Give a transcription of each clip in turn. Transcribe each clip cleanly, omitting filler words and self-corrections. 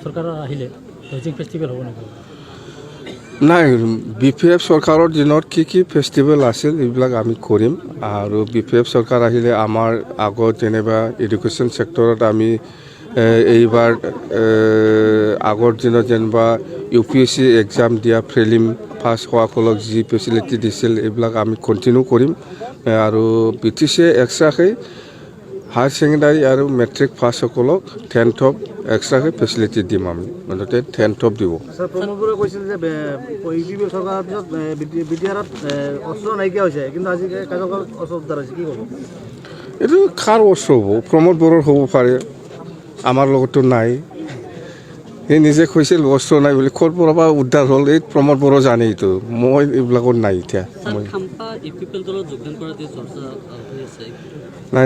চৰকাৰ আহিলে housing festival হ'ব নেকি? নাই, BPF চৰকাৰৰ দিনত কি ফেষ্টিভেল আছিল এইবিলাক আমি কৰিম। আৰু BPF চৰকাৰ আহিলে আমাৰ আগত যেনিবা এডুকেশ্যন ছেক্টৰত আমি এইবাৰ আগৰ দিনত যেনিবা UPSC এক্সাম দিয়া প্ৰিলিম পাছ হোৱাসকলক যি ফেচিলিটি দিছিল এইবিলাক আমি কণ্টিনিউ কৰিম। আৰু BTCয়ে এক্সট্ৰাকৈ হায়াৰ ছেকেণ্ডাৰী আৰু মেট্ৰিক পাছসকলক 10th এক্সট্ৰাকৈ ফেচিলিটি দিম। আমি মুঠতে 10th দিব। প্ৰমোদে কৈছিল যে UPP চৰকাৰৰ পিছত BTRত অস্ত্ৰ নাইকিয়া হৈছে, কিন্তু আজিকালি কাজকল অস্ত্ৰ উদ্ধাৰ হৈছে, কি ক'ব? এইটো কাৰ অস্ত্ৰ হ'ব? প্ৰমোদ বড়োৰ হ'ব পাৰে, আমাৰ লগতো নাই। সি নিজে কৈছিল অস্ত্ৰ নাই বুলি, ক'ৰ পৰা উদ্ধাৰ হ'ল এই প্ৰমোদ বড়ো জানে। এইটো মই এইবিলাকত নাই এতিয়া।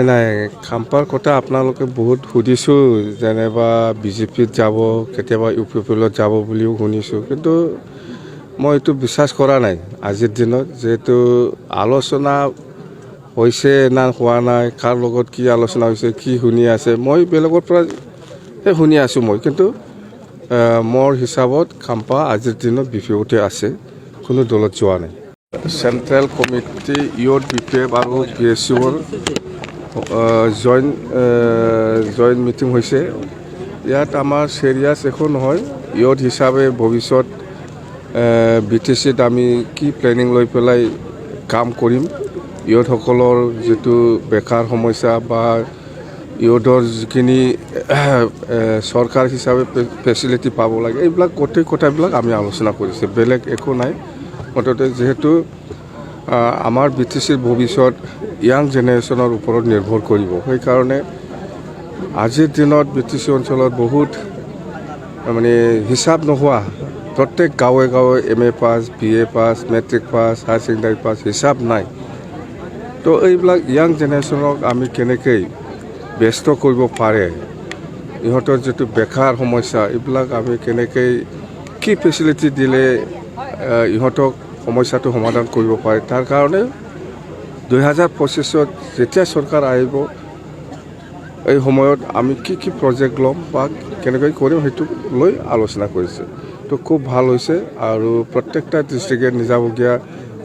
নাই, খাম্পাৰ কথা আপোনালোকে বহুত সুধিছোঁ, যেনিবা BJPত যাব, কেতিয়াবা UPPত যাব বুলিও শুনিছোঁ, কিন্তু মই এইটো বিশ্বাস কৰা নাই আজিৰ দিনত। যিহেতু আলোচনা হৈছে না হোৱা নাই, কাৰ লগত কি আলোচনা হৈছে, কি শুনি আছে, মই বেলেগৰ পৰা শুনি আছোঁ মই। কিন্তু মোৰ হিচাপত খাম্পা আজিৰ দিনত BPOতে আছে, কোনো দলত যোৱা নাই। চেণ্ট্ৰেল কমিটি BPF আৰু PSUৰ জইণ্ট মিটিং হৈছে। ইয়াত আমাৰ চিৰিয়াছ একো নহয়। হিচাপে ভৱিষ্যত BTCত আমি কি প্লেনিং লৈ পেলাই কাম কৰিম, সকলৰ যিটো বেকাৰ সমস্যা বা ইউথৰ যিখিনি চৰকাৰ হিচাপে ফেচিলিটি পাব লাগে, এইবিলাক গোটেই কথাবিলাক আমি আলোচনা কৰিছোঁ, বেলেগ একো নাই। মুঠতে যিহেতু আমাৰ BTCৰ ভৱিষ্যত য়াং জেনেৰেশ্যনৰ ওপৰত নিৰ্ভৰ কৰিব, সেইকাৰণে আজিৰ দিনত BTC অঞ্চলত বহুত মানে হিচাপ নোহোৱা প্ৰত্যেক গাঁৱে গাঁৱে MA pass, BA pass, matric pass, higher secondary pass, হিচাপ নাই। তো এইবিলাক য়াং জেনেৰেশ্যনক আমি কেনেকৈ ব্যস্ত কৰিব পাৰে, ইহঁতৰ যিটো বেকাৰ সমস্যা, এইবিলাক আমি কেনেকৈ কি ফেচিলিটি দিলে ইহঁতক সমস্যাটো সমাধান কৰিব পাৰে, তাৰ কাৰণে 2025ত যেতিয়া চৰকাৰ আহিব, এই সময়ত আমি কি প্ৰজেক্ট ল'ম বা কেনেকৈ কৰিম, সেইটো লৈ আলোচনা কৰিছে। তো খুব ভাল হৈছে। আৰু প্ৰত্যেকটা ডিষ্ট্ৰিক্টে নিজাববীয়া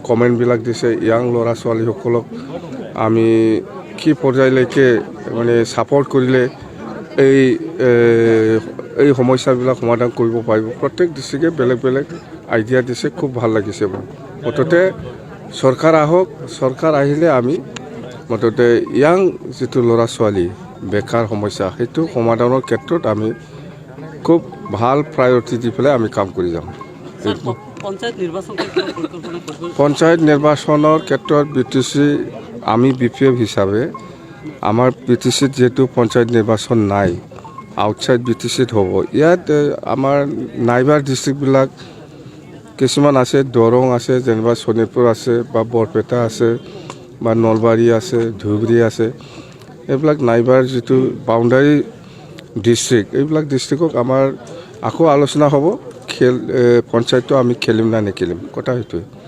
কমেণ্টবিলাক দিছে। য়াং ল'ৰা ছোৱালীসকলক আমি কি পৰ্যায়লৈকে মানে ছাপৰ্ট কৰিলে এই সমস্যাবিলাক সমাধান কৰিব পাৰিব, প্ৰত্যেক ডিষ্ট্ৰিক্টে বেলেগ বেলেগ আইডিয়া দিছে। খুব ভাল লাগিছে মোৰ। মুঠতে চৰকাৰ আহক, চৰকাৰ আহিলে আমি মুঠতে য়াং যিটো ল'ৰা ছোৱালী বেকাৰ সমস্যা, সেইটো সমাধানৰ ক্ষেত্ৰত আমি খুব ভাল প্ৰায়ৰিটি দি পেলাই আমি কাম কৰি যাম। পঞ্চায়ত নিৰ্বাচনৰ ক্ষেত্ৰত BTC আমি BPF হিচাপে আমাৰ BTCত যিহেতু পঞ্চায়ত নিৰ্বাচন নাই, আউটছাইড BTCত হ'ব। ইয়াত আমাৰ নাইবাৰ ডিষ্ট্ৰিক্টবিলাক কিছুমান আছে, দৰং আছে, যেনিবা শোণিতপুৰ আছে, বা বৰপেটা আছে, বা নলবাৰী আছে, ধুবুৰী আছে। এইবিলাক নাইবাৰ যিটো বাউণ্ডাৰী ডিষ্ট্ৰিক্ট, এইবিলাক ডিষ্ট্ৰিক্টক আমাৰ আকৌ আলোচনা হ'ব, পঞ্চায়তটো আমি খেলিম না নেখেলিম, কথা সেইটোৱে।